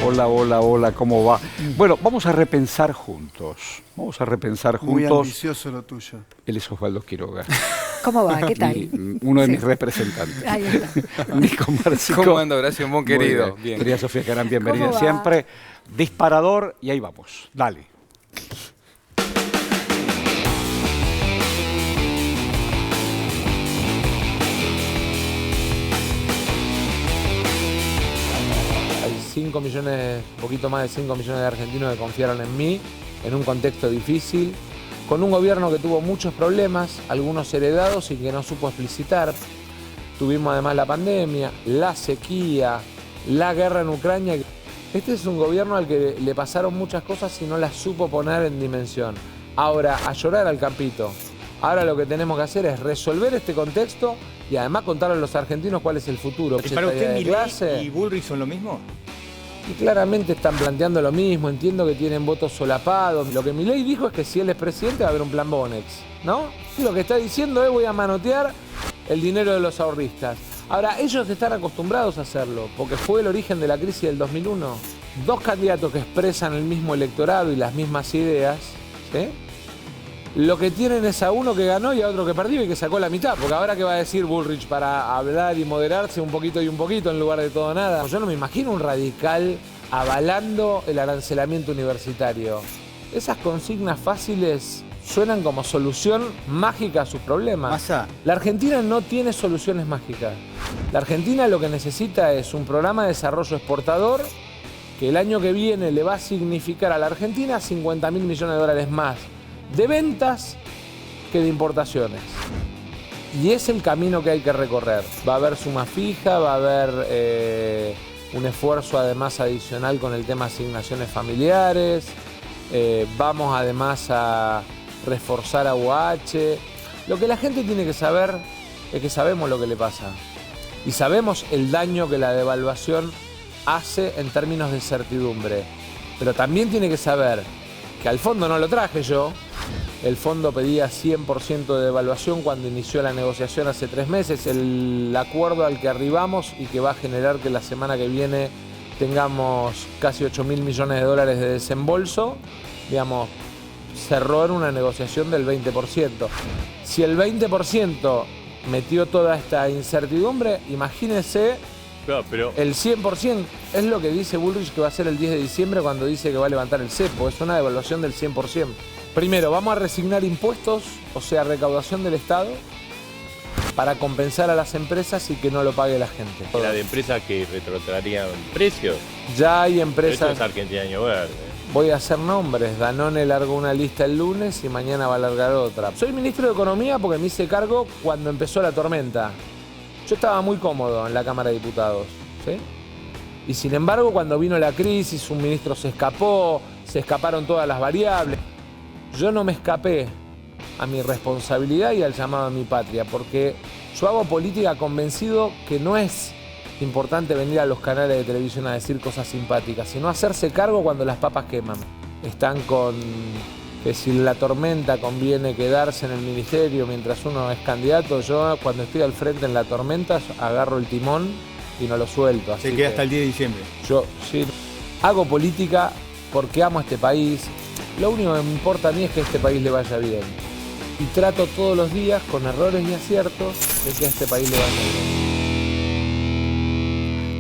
Hola, hola, hola, ¿cómo va? Bueno, vamos a repensar juntos. Vamos a repensar juntos. Muy ambicioso lo tuyo. Él es Osvaldo Quiroga. ¿Cómo va? ¿Qué tal? Uno de Sí. mis representantes. Ahí está. Nico Marsico. ¿Cómo anda, Horacio Mon, querido? Bien. Querida Sofía Carán, bienvenida ¿Cómo va? siempre. Disparador y ahí vamos. Dale. Hay 5 millones, un poquito más de 5 millones de argentinos que confiaron en mí en un contexto difícil, con un gobierno que tuvo muchos problemas, algunos heredados y que no supo explicitar. Tuvimos además la pandemia, la sequía, la guerra en Ucrania. Este es un gobierno al que le pasaron muchas cosas y no las supo poner en dimensión. Ahora, a llorar al campito. Ahora lo que tenemos que hacer es resolver este contexto y además contarle a los argentinos cuál es el futuro. ¿Y para usted de Milei y Bullrich son lo mismo? Y claramente están planteando lo mismo, entiendo que tienen votos solapados. Lo que Milei dijo es que si él es presidente va a haber un plan Bonex, ¿no? Lo que está diciendo es voy a manotear el dinero de los ahorristas. Ahora, ellos están acostumbrados a hacerlo, porque fue el origen de la crisis del 2001. Dos candidatos que expresan el mismo electorado y las mismas ideas, ¿sí? Lo que tienen es a uno que ganó y a otro que perdió y que sacó la mitad. Porque ahora ¿qué va a decir Bullrich para hablar y moderarse un poquito y un poquito en lugar de todo nada? Yo no me imagino un radical avalando el arancelamiento universitario. Esas consignas fáciles suenan como solución mágica a sus problemas. Massa. La Argentina no tiene soluciones mágicas. La Argentina lo que necesita es un programa de desarrollo exportador que el año que viene le va a significar a la Argentina 50.000 millones de dólares más de ventas que de importaciones. Y es el camino que hay que recorrer. Va a haber suma fija, va a haber un esfuerzo además adicional con el tema asignaciones familiares. Vamos además a reforzar a UH. Lo que la gente tiene que saber es que sabemos lo que le pasa. Y sabemos el daño que la devaluación hace en términos de certidumbre. Pero también tiene que saber que al fondo no lo traje yo. El fondo pedía 100% de devaluación cuando inició la negociación hace 3 meses. El acuerdo al que arribamos y que va a generar que la semana que viene tengamos casi 8.000 millones de dólares de desembolso, digamos, cerró en una negociación del 20%. Si el 20% metió toda esta incertidumbre, imagínense. Claro, pero El 100% es lo que dice Bullrich que va a ser el 10 de diciembre cuando dice que va a levantar el cepo. Es una devaluación del 100%. Primero, vamos a resignar impuestos, o sea, recaudación del Estado, para compensar a las empresas y que no lo pague la gente. la de empresas que retrotraerían precios. Ya hay Esto empresas, es Argentina Año Verde. voy a hacer nombres. Danone largó una lista el lunes y mañana va a largar otra. Soy ministro de Economía porque me hice cargo cuando empezó la tormenta. Yo estaba muy cómodo en la Cámara de Diputados, ¿sí? Y sin embargo, cuando vino la crisis, un ministro se escapó, se escaparon todas las variables. Yo no me escapé a mi responsabilidad y al llamado a mi patria, porque yo hago política convencido que no es importante venir a los canales de televisión a decir cosas simpáticas, sino hacerse cargo cuando las papas queman. Están con que si la tormenta conviene quedarse en el ministerio mientras uno es candidato. Yo cuando estoy al frente en la tormenta agarro el timón y no lo suelto. Se queda hasta el 10 de diciembre. Yo sí hago política porque amo este país. Lo único que me importa a mí es que a este país le vaya bien. Y trato todos los días, con errores y aciertos, de que a este país le vaya bien.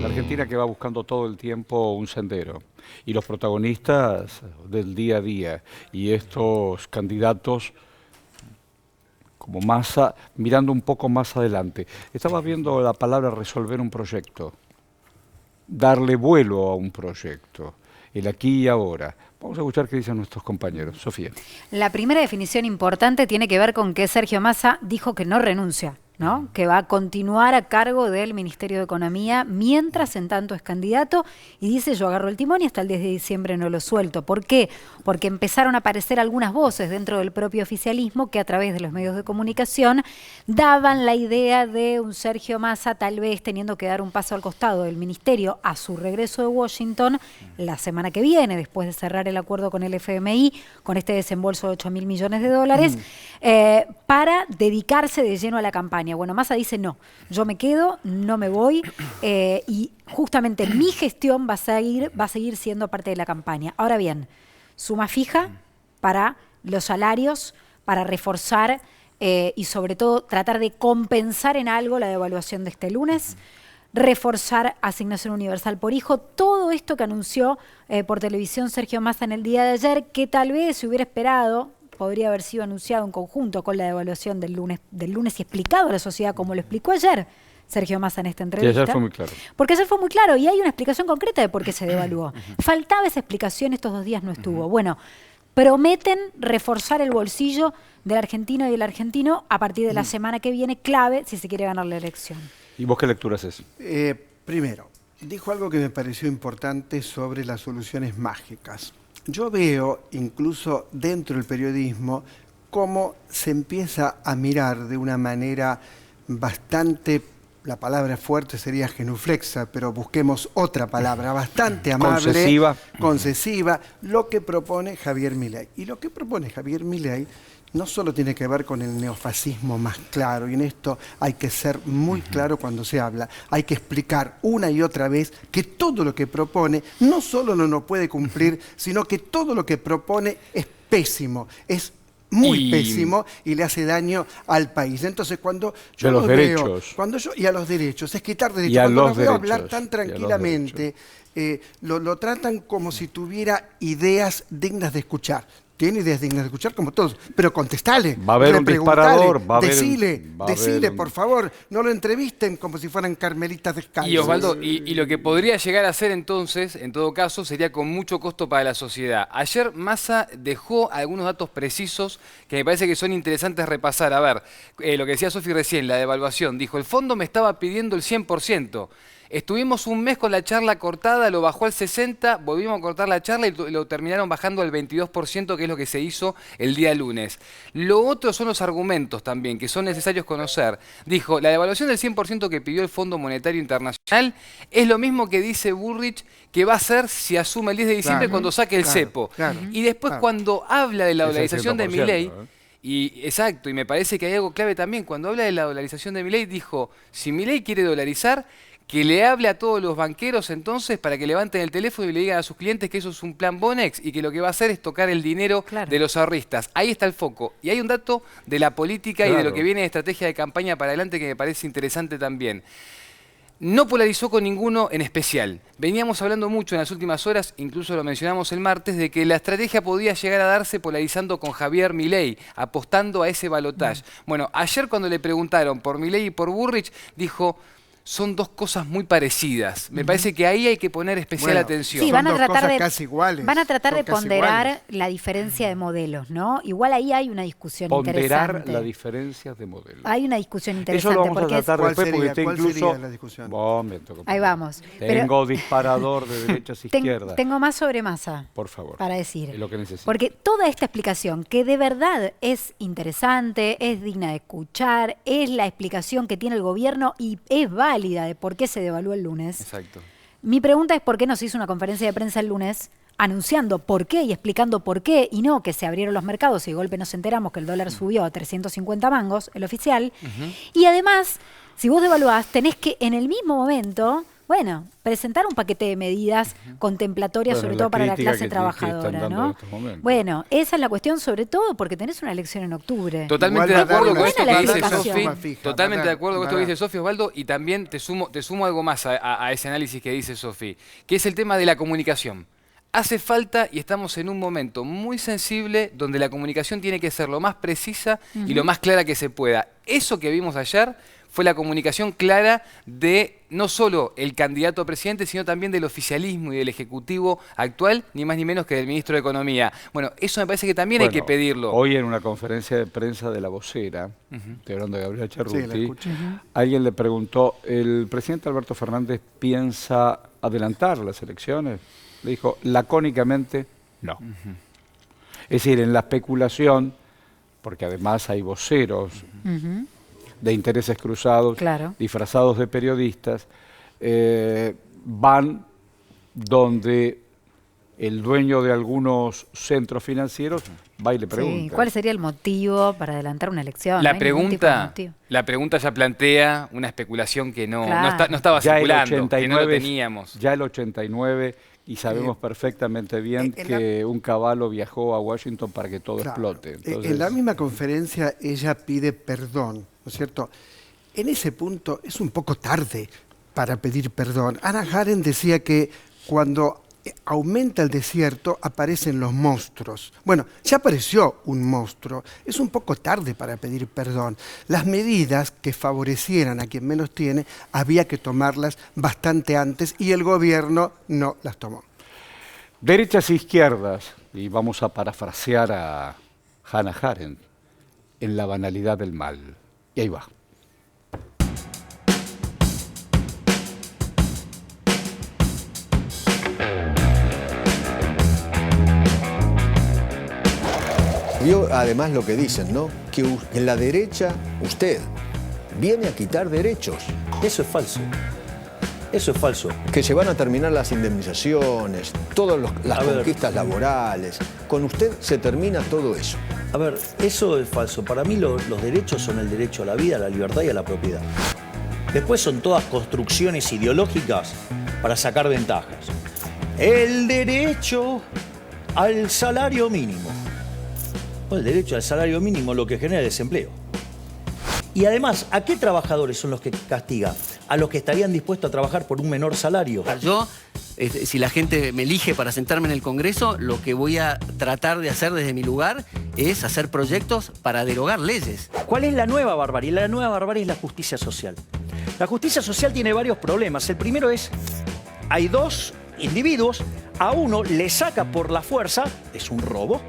La Argentina que va buscando todo el tiempo un sendero. Y los protagonistas del día a día. Y estos candidatos como Massa, mirando un poco más adelante. Estaba viendo la palabra resolver un proyecto. Darle vuelo a un proyecto. El aquí y ahora. Vamos a escuchar qué dicen nuestros compañeros. Sofía. La primera definición importante tiene que ver con que Sergio Massa dijo que no renuncia, ¿no? Que va a continuar a cargo del Ministerio de Economía mientras en tanto es candidato y dice yo agarro el timón y hasta el 10 de diciembre no lo suelto. ¿Por qué? Porque empezaron a aparecer algunas voces dentro del propio oficialismo que a través de los medios de comunicación daban la idea de un Sergio Massa tal vez teniendo que dar un paso al costado del ministerio a su regreso de Washington la semana que viene, después de cerrar el acuerdo con el FMI, con este desembolso de 8.000 millones de dólares, para dedicarse de lleno a la campaña. campaña. Bueno, Massa dice no, yo me quedo, no me voy y justamente mi gestión va a seguir siendo parte de la campaña. Ahora bien, suma fija para los salarios, para reforzar y sobre todo tratar de compensar en algo la devaluación de este lunes, reforzar asignación universal por hijo, todo esto que anunció por televisión Sergio Massa en el día de ayer, que tal vez se hubiera esperado, podría haber sido anunciado en conjunto con la devaluación del lunes y explicado a la sociedad como lo explicó ayer Sergio Massa en esta entrevista. Y ayer fue muy claro. Porque ayer fue muy claro y hay una explicación concreta de por qué se devaluó. Faltaba esa explicación, estos 2 días no estuvo. Bueno, prometen reforzar el bolsillo del argentino y del argentino a partir de la semana que viene, clave si se quiere ganar la elección. ¿Y vos qué lectura haces? Primero, dijo algo que me pareció importante sobre las soluciones mágicas. Yo veo, incluso dentro del periodismo, cómo se empieza a mirar de una manera bastante, la palabra fuerte sería genuflexa, pero busquemos otra palabra, bastante amable, concesiva, lo que propone Javier Milei. Y lo que propone Javier Milei no solo tiene que ver con el neofascismo más claro, y en esto hay que ser muy claro cuando se habla, hay que explicar una y otra vez que todo lo que propone no solo no lo puede cumplir, sino que todo lo que propone es pésimo, es muy pésimo y le hace daño al país. Entonces, cuando yo los veo, y a los derechos, es quitar derechos, cuando los veo hablar tan tranquilamente, lo tratan como si tuviera ideas dignas de escuchar. Tiene ideas dignas de escuchar como todos, pero contestale. Va a haber un disparador, decile, por favor, no lo entrevisten como si fueran carmelitas descalzas. Y Osvaldo, y lo que podría llegar a hacer entonces, en todo caso, sería con mucho costo para la sociedad. Ayer Massa dejó algunos datos precisos que me parece que son interesantes repasar. A ver, lo que decía Sofi recién, la devaluación. Dijo, el fondo me estaba pidiendo el 100%. Estuvimos un mes con la charla cortada, lo bajó al 60%, volvimos a cortar la charla y lo terminaron bajando al 22%, que es lo que se hizo el día lunes. Lo otro son los argumentos también, que son necesarios conocer. Dijo, la devaluación del 100% que pidió el Fondo Monetario Internacional es lo mismo que dice Bullrich que va a hacer si asume el 10 de diciembre cuando saque el cepo. Y después cuando habla de la dolarización de Milei, exacto, y me parece que hay algo clave también, cuando habla de la dolarización de Milei, dijo, si Milei quiere dolarizar, que le hable a todos los banqueros entonces para que levanten el teléfono y le digan a sus clientes que eso es un plan Bonex y que lo que va a hacer es tocar el dinero de los ahorristas. Ahí está el foco. Y hay un dato de la política y de lo que viene de estrategia de campaña para adelante que me parece interesante también. No polarizó con ninguno en especial. Veníamos hablando mucho en las últimas horas, incluso lo mencionamos el martes, de que la estrategia podía llegar a darse polarizando con Javier Milei, apostando a ese balotaje. Bueno, ayer cuando le preguntaron por Milei y por Bullrich, dijo... Son dos cosas muy parecidas. Me parece que ahí hay que poner especial atención. Sí, van a tratar de, casi iguales. Van a tratar de ponderar la diferencia de modelos, ¿no? Igual ahí hay una discusión interesante. Ponderar las diferencias de modelos. Hay una discusión interesante. Eso lo vamos a tratar después porque está incluso... sería la discusión? Ahí vamos. Tengo disparador de derechas a izquierdas. Tengo más sobre Massa. Por favor. Para decir. Es lo que necesito. Porque toda esta explicación, que de verdad es interesante, es digna de escuchar, es la explicación que tiene el gobierno y es válida de por qué se devaluó el lunes. Exacto. Mi pregunta es por qué no se hizo una conferencia de prensa el lunes anunciando por qué y explicando por qué y no que se abrieron los mercados y de golpe nos enteramos que el dólar subió a 350 mangos, el oficial. Y además, si vos devaluás, tenés que en el mismo momento... Bueno, presentar un paquete de medidas contemplatorias, sobre todo para la clase trabajadora, ¿no? Bueno, esa es la cuestión, sobre todo porque tenés una elección en octubre. Totalmente de acuerdo con esto que dice Sofi. Totalmente de acuerdo con esto que dice Sofi, Osvaldo, y también te sumo algo más a ese análisis que dice Sofi, que es el tema de la comunicación. Hace falta, y estamos en un momento muy sensible, donde la comunicación tiene que ser lo más precisa y lo más clara que se pueda. Eso que vimos ayer fue la comunicación clara de no solo el candidato a presidente, sino también del oficialismo y del Ejecutivo actual, ni más ni menos que del Ministro de Economía. Bueno, eso me parece que también hay que pedirlo. Hoy en una conferencia de prensa de La Vocera, estoy hablando de Gabriela Cerruti, alguien le preguntó, ¿el presidente Alberto Fernández piensa adelantar las elecciones? Le dijo, lacónicamente, no. Es decir, en la especulación, porque además hay voceros de intereses cruzados, disfrazados de periodistas, van donde el dueño de algunos centros financieros va y le pregunta. Sí, ¿cuál sería el motivo para adelantar una elección? La No hay ningún tipo de pregunta, motivo. la pregunta ya plantea una especulación que no, Claro. no estaba Ya el circulando, que no lo 89, teníamos. ya el 89, y sabemos perfectamente bien que un caballo viajó a Washington para que todo Claro. explote. Entonces, En la misma conferencia ella pide perdón, ¿no es cierto? En ese punto es un poco tarde para pedir perdón. Hannah Arendt decía que cuando aumenta el desierto aparecen los monstruos. Bueno, ya apareció un monstruo. Es un poco tarde para pedir perdón. Las medidas que favorecieran a quien menos tiene había que tomarlas bastante antes y el gobierno no las tomó. derechas e izquierdas, y vamos a parafrasear a Hannah Arendt, en la banalidad del mal. Y ahí va. Vio además lo que dicen, ¿no? Que en la derecha usted viene a quitar derechos, Eso es falso. Eso es falso. que se van a terminar las indemnizaciones, todas las A ver. conquistas laborales. Con usted se termina todo eso. A ver, eso es falso. Para mí los derechos son el derecho a la vida, a la libertad y a la propiedad. Después son todas construcciones ideológicas para sacar ventajas. El derecho al salario mínimo. Bueno, el derecho al salario mínimo lo que genera es desempleo. Y además, ¿a qué trabajadores son los que castiga? A los que estarían dispuestos a trabajar por un menor salario. Yo, si la gente me elige para sentarme en el Congreso, lo que voy a tratar de hacer desde mi lugar es hacer proyectos para derogar leyes. ¿Cuál es la nueva barbarie? La nueva barbarie es la justicia social. La justicia social tiene varios problemas. El primero es, hay dos individuos, a uno le saca por la fuerza, es un robo,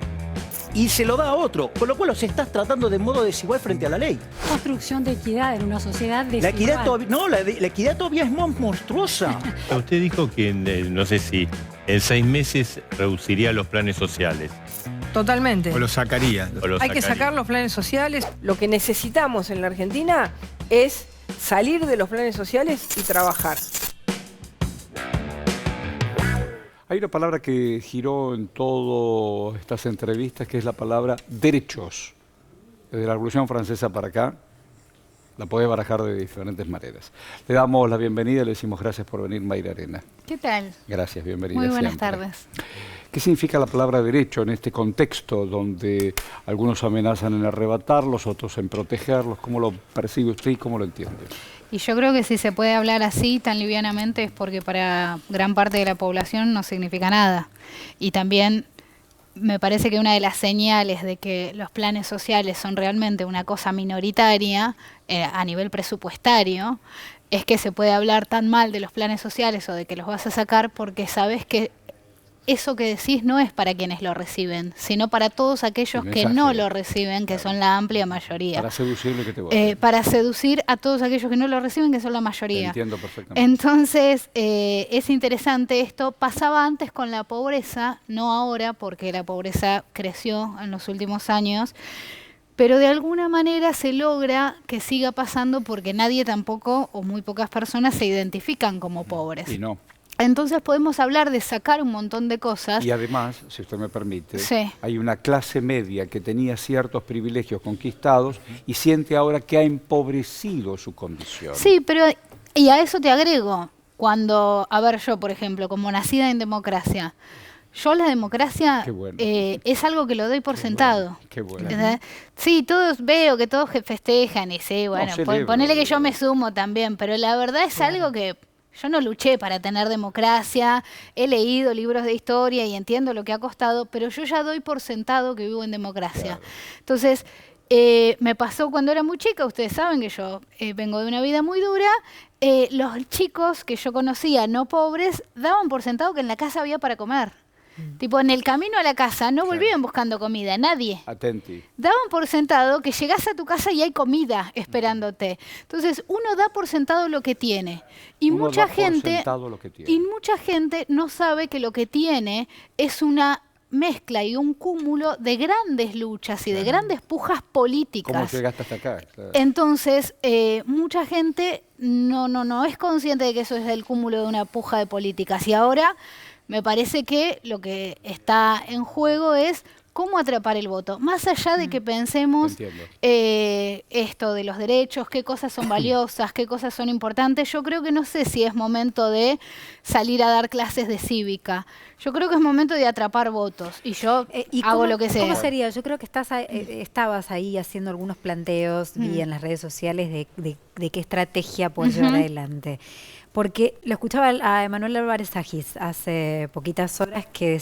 y se lo da a otro, con lo cual los estás tratando de modo desigual frente a la ley. Construcción de equidad en una sociedad desigual. La equidad todavía, no, la equidad todavía es monstruosa. Usted dijo que, no sé si, en 6 meses reduciría los planes sociales. Totalmente. O lo sacaría. O los Hay que sacaría. sacar los planes sociales. Lo que necesitamos en la Argentina es salir de los planes sociales y trabajar. Hay una palabra que giró en todas estas entrevistas, que es la palabra derechos. Desde la Revolución Francesa para acá, la podés barajar de diferentes maneras. Le damos la bienvenida y le decimos gracias por venir, Mayra Arena. ¿Qué tal? Gracias, bienvenida. Muy buenas siempre. tardes. ¿Qué significa la palabra derecho en este contexto donde algunos amenazan en arrebatarlos, otros en protegerlos? ¿Cómo lo percibe usted y cómo lo entiende? Y yo creo que si se puede hablar así tan livianamente es porque para gran parte de la población no significa nada. Y también me parece que una de las señales de que los planes sociales son realmente una cosa minoritaria a nivel presupuestario es que se puede hablar tan mal de los planes sociales o de que los vas a sacar porque sabes que eso que decís no es para quienes lo reciben, sino para todos aquellos El que mensaje. no lo reciben, que son la amplia mayoría. Para seducirle, ¿qué te voy a decir? Para seducir a todos aquellos que no lo reciben, que son la Te mayoría. entiendo perfectamente. Entonces, es interesante esto. Pasaba antes con la pobreza, no ahora, porque la pobreza creció en los últimos años, pero de alguna manera se logra que siga pasando porque nadie tampoco, o muy pocas personas, se identifican como pobres. Y no. Entonces podemos hablar de sacar un montón de cosas. Y además, si usted me permite, Sí. hay una clase media que tenía ciertos privilegios conquistados y siente ahora que ha empobrecido su condición. Sí, pero y a eso te agrego, cuando, a ver, yo por ejemplo, como nacida en democracia, yo la democracia Qué bueno. es algo que lo doy por sentado. Qué bueno. ¿Entendés? Sí, veo que todos festejan y sí, bueno, celebro. ponele que yo me sumo también, pero la verdad es algo que yo no luché para tener democracia, he leído libros de historia y entiendo lo que ha costado, pero yo ya doy por sentado que vivo en democracia. Entonces, me pasó cuando era muy chica, ustedes saben que yo vengo de una vida muy dura, los chicos que yo conocía, no pobres, daban por sentado que en la casa había para comer. Tipo, en el camino a la casa no volvían buscando comida, nadie. Atenti. Daban por sentado que llegás a tu casa y hay comida esperándote. Entonces, uno da por sentado lo que tiene. Y Uno mucha da por gente sentado lo que tiene. y mucha gente no sabe que lo que tiene es una mezcla y un cúmulo de grandes luchas y de grandes pujas ¿Cómo políticas. llegaste hasta acá? Claro. Entonces, mucha gente no es consciente de que eso es el cúmulo de una puja de políticas. Y ahora Me parece que lo que está en juego es cómo atrapar el voto. Más allá de que pensemos esto de los derechos, qué cosas son valiosas, qué cosas son importantes, yo creo que no sé si es momento de salir a dar clases de cívica. Yo creo que es momento de atrapar votos y yo hago lo que sea. ¿Cómo sería? Yo creo que estabas ahí haciendo algunos planteos, vi en las redes sociales de qué estrategia puedes llevar adelante. Porque lo escuchaba a Emanuel Álvarez Agis hace poquitas horas que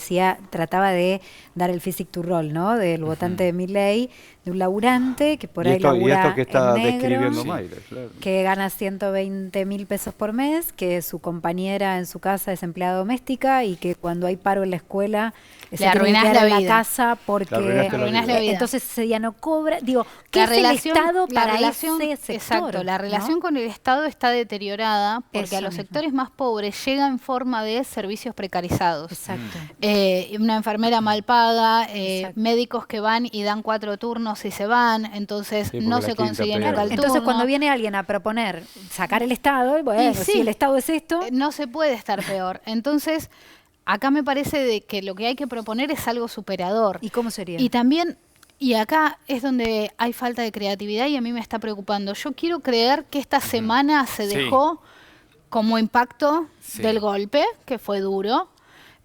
trataba de dar el physique to roll, ¿no? Del votante de Milei, de un laburante que por ahí labura y esto que está en negro, describiendo Mayra, claro. que gana 120.000 pesos por mes, que su compañera en su casa es empleada doméstica y que cuando hay paro en la escuela se tiene que quedar en la casa porque arruinás la vida. Entonces ese día no cobra. Digo, ¿qué es el Estado para ese sector? Exacto, la relación con el Estado está deteriorada porque a los sectores más pobres llega en forma de servicios precarizados. Exacto. Una enfermera mal paga, médicos que van y dan 4 turnos y se van, entonces no se consiguen nunca el turno. Entonces cuando viene alguien a proponer sacar el Estado, bueno, si el Estado es esto... No se puede estar peor. Entonces, acá me parece que lo que hay que proponer es algo superador. ¿Y cómo sería? Y también... Y acá es donde hay falta de creatividad y a mí me está preocupando. Yo quiero creer que esta semana se dejó como impacto del golpe, que fue duro,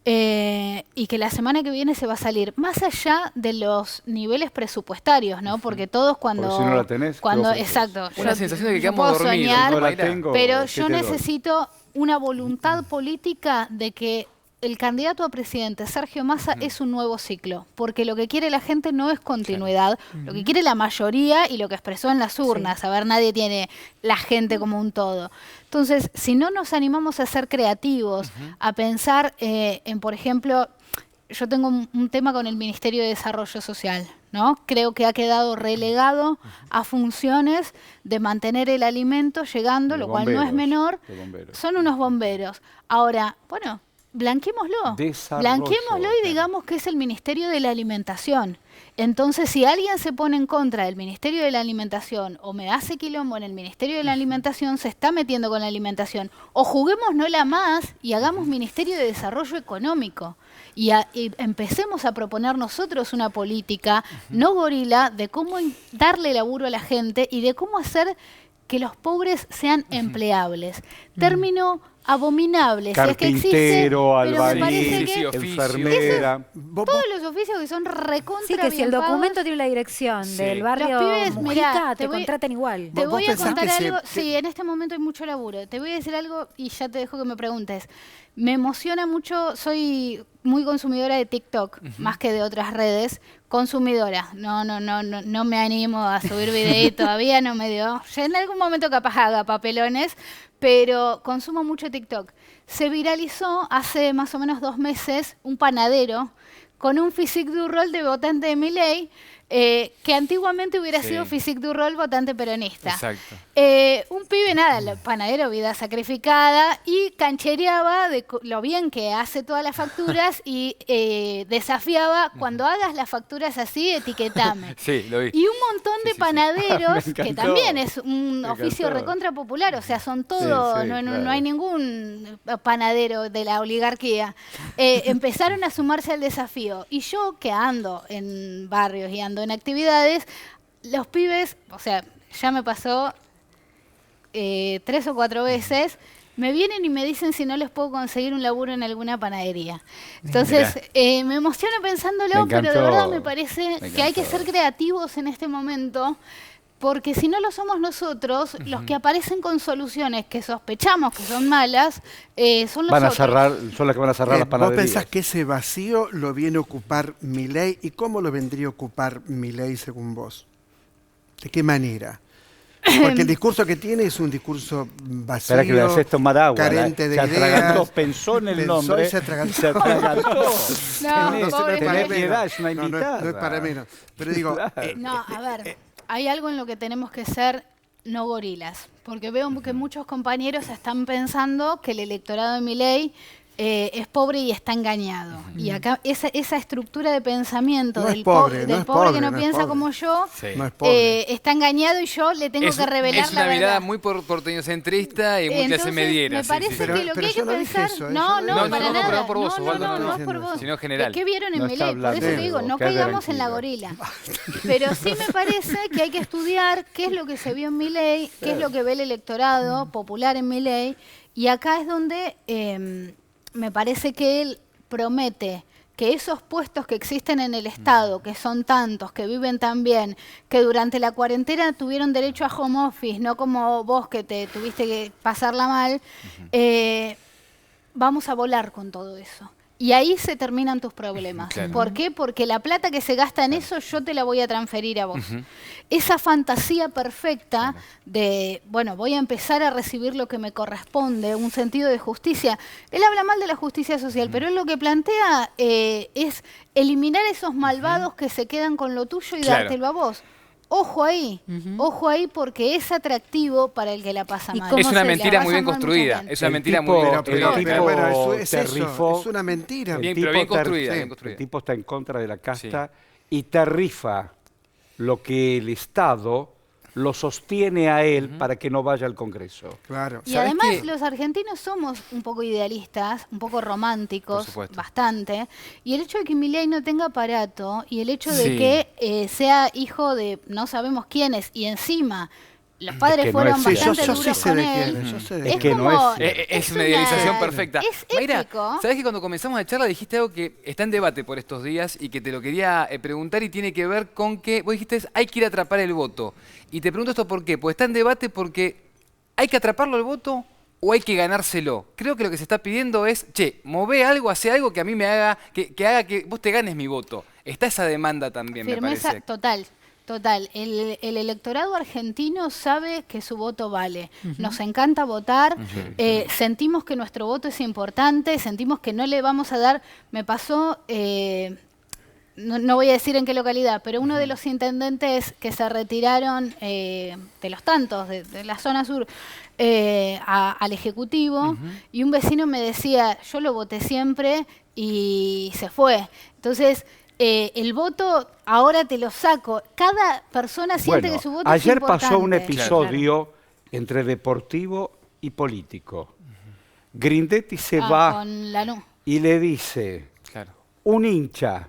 y que la semana que viene se va a salir más allá de los niveles presupuestarios, ¿no? Porque todos cuando... Porque si no la tenés, exacto. Una sensación de que quedamos puedo dormidos. soñar, no la tengo, pero ¿qué yo te doy? necesito una voluntad política de que el candidato a presidente, Sergio Massa, es un nuevo ciclo, porque lo que quiere la gente no es continuidad, lo que quiere la mayoría y lo que expresó en las urnas, a ver, nadie tiene la gente como un todo. Entonces, si no nos animamos a ser creativos, a pensar en, por ejemplo, yo tengo un tema con el Ministerio de Desarrollo Social, ¿no? Creo que ha quedado relegado a funciones de mantener el alimento llegando, lo cual no es menor, son unos bomberos. Ahora, bueno... Blanquémoslo y digamos que es el Ministerio de la Alimentación. Entonces, si alguien se pone en contra del Ministerio de la Alimentación o me hace quilombo en el Ministerio de la Alimentación, se está metiendo con la alimentación. O juguémosnosla más y hagamos Ministerio de Desarrollo Económico. Y empecemos a proponer nosotros una política no gorila de cómo darle laburo a la gente y de cómo hacer que los pobres sean empleables. Término abominable, si es que existe, Carpintero, pero me parece albañil, que enfermera. todos los oficios que son recontra Sí, que si el bien pagos, documento tiene la dirección del barrio los pibes, Mujica, mirá, te contratan igual. Te voy a pensás contar que algo. Sí, en este momento hay mucho laburo. Te voy a decir algo y ya te dejo que me preguntes. Me emociona mucho, soy muy consumidora de TikTok, más que de otras redes. Consumidora. No me animo a subir videos, todavía no me dio. Ya en algún momento capaz haga papelones, pero consumo mucho TikTok. Se viralizó hace más o menos 2 meses un panadero con un physique du rol de votante de Milei, que antiguamente hubiera sido physique du rol votante peronista. Exacto. Un pibe, el panadero, vida sacrificada, y canchereaba de lo bien que hace todas las facturas y desafiaba, cuando hagas las facturas así, etiquetame. Sí, lo vi. Y un montón de panaderos, Me que encantó. también es un Me oficio encantó. recontra popular, o sea, son todos, Sí, no claro. hay ningún panadero de la oligarquía, empezaron a sumarse al desafío. Y yo, que ando en barrios y ando en actividades, los pibes, o sea, ya me pasó 3 o 4 veces, me vienen y me dicen si no les puedo conseguir un laburo en alguna panadería. Entonces, me emociono pensándolo, Me pero de encantó. verdad me parece Me que hay que encantó. ser creativos en este momento, porque si no lo somos nosotros, los que aparecen con soluciones que sospechamos que son malas, son los otros. Son las que van a cerrar las ¿Vos panaderías. pensás que ese vacío lo viene a ocupar Milei y cómo lo vendría a ocupar Milei según vos? ¿De qué manera? Porque el discurso que tiene es un discurso vacío, Espera que le haces tomar agua. carente de se atragantó, ideas. pensó en el Pensó nombre. y se atragantó. Se atragantó. No, Tenés- pobre tenés Milei. piedad, es una No, invitada. no es para menos. Pero digo, No, a ver, hay algo en lo que tenemos que ser no gorilas, porque veo que muchos compañeros están pensando que el electorado de Milei es pobre y está engañado. Y acá esa estructura de pensamiento No es del pobre, del no es pobre que pobre, no no es piensa pobre. como yo, No es pobre. está engañado y yo le tengo que revelar es una la mirada verdad. muy porteñocentrista y muy clase Entonces, mediera. me parece Pero- que lo que pero hay yo que no dije pensar... eso, no, yo no, no dije para eso. nada. No por vos, no, Osvaldo, no, no, no es por vos. sino en general. Es que vieron en No está Milei, por eso hablando, digo, no quédate caigamos en la tranquilo. gorila. Pero sí me parece que hay que estudiar qué es lo que se vio en Milei, qué es lo que ve el electorado popular en Milei, y acá es donde me parece que él promete que esos puestos que existen en el Estado, que son tantos, que viven tan bien, que durante la cuarentena tuvieron derecho a home office, no como vos que te tuviste que pasarla mal, vamos a volar con todo eso. Y ahí se terminan tus problemas. Claro. ¿Por qué? Porque la plata que se gasta en eso yo te la voy a transferir a vos. Esa fantasía perfecta de, bueno, voy a empezar a recibir lo que me corresponde, un sentido de justicia. Él habla mal de la justicia social, pero él lo que plantea es eliminar esos malvados que se quedan con lo tuyo y Claro. dártelo a vos. Ojo ahí porque es atractivo para el que la pasa ¿Y mal. cómo Es una se le mentira pasa muy bien mal mucha construida. gente. Es una El mentira tipo- muy bien el construida. tipo Pero bueno, es te eso, rifó. es una mentira. El Bien, tipo pero bien te- construida, sí, bien construida. El tipo está en contra de la casta y te rifa lo que el Estado lo sostiene a él para que no vaya al Congreso. Claro. Y ¿Sabés además qué? los argentinos somos un poco idealistas, un poco Por románticos, supuesto. bastante. Y el hecho de que Milei no tenga aparato y el hecho de Sí. que sea hijo de no sabemos quiénes y encima los padres que no fueron es Sí, bastante yo sí duros sé con de él. quién es, yo sé de Es que quién no como... es- Es una idealización una- perfecta. Es Mayra, épico. ¿sabés que cuando comenzamos la charla dijiste algo que está en debate por estos días y que te lo quería preguntar y tiene que ver con que vos dijiste hay que ir a atrapar el voto? Y te pregunto esto por qué. Pues está en debate porque hay que atraparlo el voto o hay que ganárselo. Creo que lo que se está pidiendo es, che, mové algo, hace algo que a mí me haga, que haga que vos te ganes mi voto. Está esa demanda también, me Firmeza parece. total. Total, el electorado argentino sabe que su voto vale. Nos encanta votar, sentimos que nuestro voto es importante, sentimos que no le vamos a dar... Me pasó, no voy a decir en qué localidad, pero uno de los intendentes que se retiraron de los tantos, de la zona sur, al Ejecutivo, y un vecino me decía, yo lo voté siempre y se fue. Entonces... el voto ahora te lo saco. Cada persona siente Bueno, que su voto es ayer importante. pasó un Claro. episodio entre deportivo y político. Grindetti se Ah, va con Lanús. y le dice, Claro. un hincha,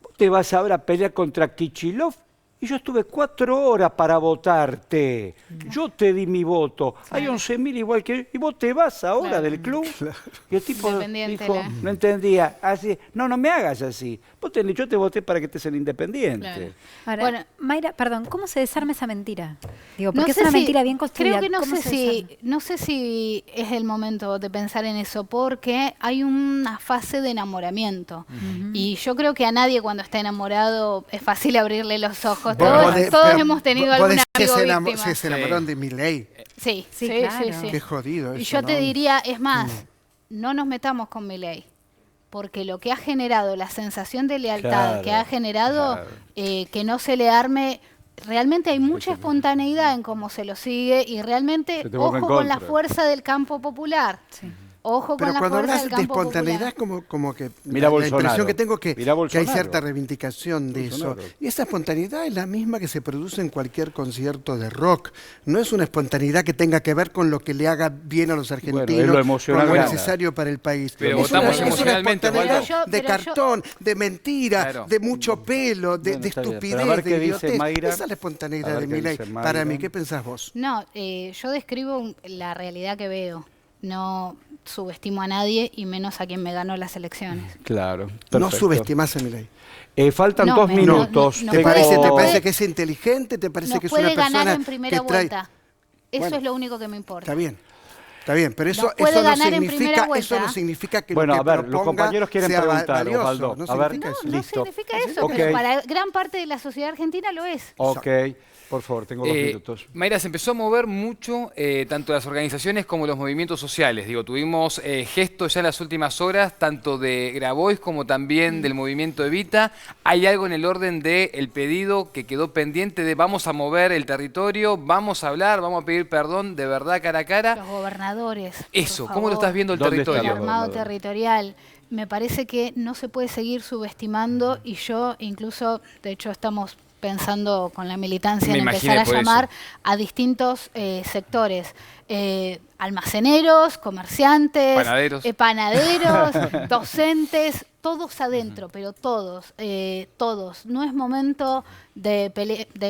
vos te vas ahora a pelear contra Kichilov y yo estuve 4 horas para votarte. Yo te di mi voto. Hay 11.000 igual que yo. Y vos te vas ahora Claro. del club. Y el tipo Independiente, dijo, la- no entendía. Así, no me hagas así. Yo te voté para que estés en Independiente. Claro. Ahora, Bueno. Mayra, perdón, ¿cómo se desarma esa mentira? Digo, No porque es sé una si- mentira bien construida. Creo que ¿Cómo se desarma? no sé si es el momento de pensar en eso, porque hay una fase de enamoramiento. Y yo creo que a nadie cuando está enamorado es fácil abrirle los ojos. Todos hemos tenido vos algún decís que amigo víctima. se enamoraron de Milei. Sí, Sí, sí, claro. sí, sí. Qué jodido Y eso, yo ¿no? te diría, es más, no nos metamos con Milei, porque lo que ha generado, la sensación de lealtad Claro, que ha generado, claro. que no se le arme, realmente hay mucha espontaneidad en cómo se lo sigue y realmente Se te ponga en ojo con la contra. fuerza del campo popular. Ojo Pero con la cuando fuerza hablas del de campo espontaneidad, popular. como que Mira la Bolsonaro. impresión que tengo que Mira hay Bolsonaro. cierta reivindicación de Bolsonaro. eso. Y esa espontaneidad es la misma que se produce en cualquier concierto de rock. No es una espontaneidad que tenga que ver con lo que le haga bien a los argentinos, es lo emocional con lo gana. necesario para el país. Pero es una, votamos es una emocionalmente, espontaneidad Osvaldo. de Pero yo- cartón, de mentira, Claro. de mucho pelo, de Bueno, está bien. estupidez, Pero a ver de qué dice idiotez. Mayra. Esa es la A espontaneidad ver de qué Milei. dice Para Mayra. mí, ¿qué pensás vos? No, yo describo la realidad que veo. No subestimo a nadie y menos a quien me ganó las elecciones. Claro. No perfecto. subestimás a Milei. Faltan No, 2 no, minutos. no, ¿Te Tengo- parece puede- que es inteligente? ¿Te parece Nos que es una puede persona ganar en primera que trae... vuelta. Eso Bueno. es lo único que me importa. Está bien, pero eso, Nos puede eso, no ganar en primera significa, vuelta. eso no significa que Bueno, lo a que ver, los proponga compañeros quieren sea preguntar, valioso. Osvaldo. No A ver. significa eso. No Listo. significa eso, Ok. pero para gran parte de la sociedad argentina lo es. Ok, por favor, tengo 2 minutos. Mayra, se empezó a mover mucho tanto las organizaciones como los movimientos sociales. Digo, tuvimos gestos ya en las últimas horas, tanto de Grabois como también del movimiento Evita. ¿Hay algo en el orden del pedido que quedó pendiente de vamos a mover el territorio, vamos a hablar, vamos a pedir perdón de verdad cara a cara? Los gobernadores senadores. por Eso, ¿cómo lo favor. estás viendo el ¿Dónde está El territorio? armado territorial. Me parece que no se puede seguir subestimando y yo incluso, de hecho estamos pensando con la militancia Me en imaginé empezar a por llamar eso. a distintos sectores. Almaceneros, comerciantes, Panaderos. docentes, todos adentro, pero todos, todos. No es momento de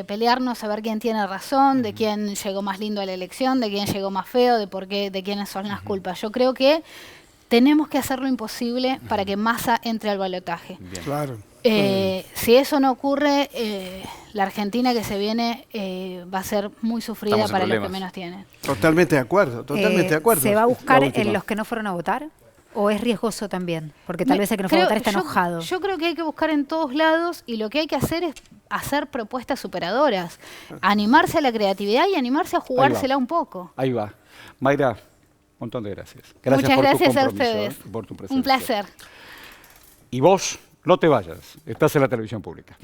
pelearnos a ver quién tiene razón, de quién llegó más lindo a la elección, de quién llegó más feo, de por qué, de quiénes son las culpas. Yo creo que tenemos que hacer lo imposible para que Massa entre al balotaje. Claro. Si eso no ocurre, la Argentina que se viene va a ser muy sufrida Estamos en para los que problemas. menos tienen. Totalmente de acuerdo, totalmente de acuerdo. ¿Se va a buscar La última. en los que no fueron a votar? ¿O es riesgoso también? Porque tal vez el que no fue a votar está enojado. Yo creo que hay que buscar en todos lados y lo que hay que hacer es hacer propuestas superadoras. Animarse a la creatividad y animarse a jugársela un poco. Ahí va. Mayra, un montón de gracias. Muchas por tu gracias a compromiso, ustedes. por tu presencia. Un placer. Y vos, no te vayas. Estás en la televisión pública.